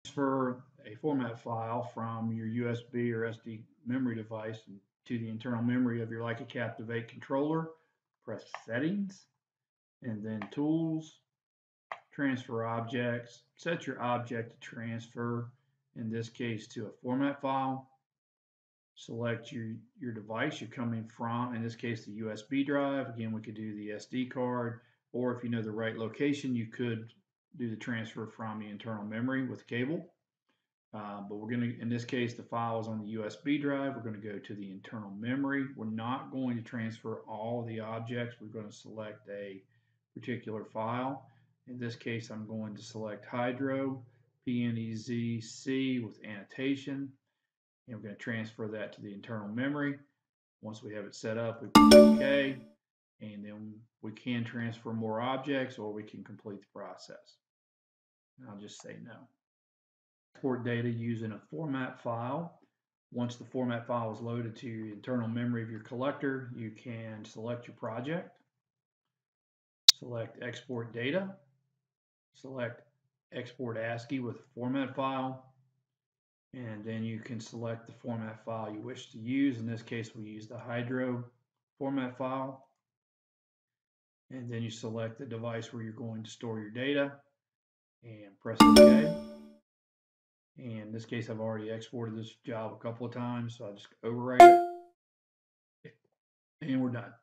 Transfer a format file from your USB or SD memory device to the internal memory of your Leica Captivate controller. Press Settings, and then Tools, Transfer Objects. Set your object to transfer, in this case, to a format file. Select your device you're coming from, in this case, the USB drive. Again, we could do the SD card, or if you know the right location, you could do the transfer from the internal memory with cable. But we're going to, in this case, the file is on the USB drive. We're going to go to the internal memory. We're not going to transfer all the objects. We're going to select a particular file. In this case, I'm going to select Hydro, PNEZC with annotation. And we're going to transfer that to the internal memory. Once we have it set up, we press OK. And then we can transfer more objects, or we can complete the process. And I'll just say no. Export data using a format file. Once the format file is loaded to your internal memory of your collector, you can select your project, select Export Data, select Export ASCII with a format file, and then you can select the format file you wish to use. In this case, we use the Hydro format file. And then you select the device where you're going to store your data and press OK. And in this case, I've already exported this job a couple of times, so I'll just overwrite it. And we're done.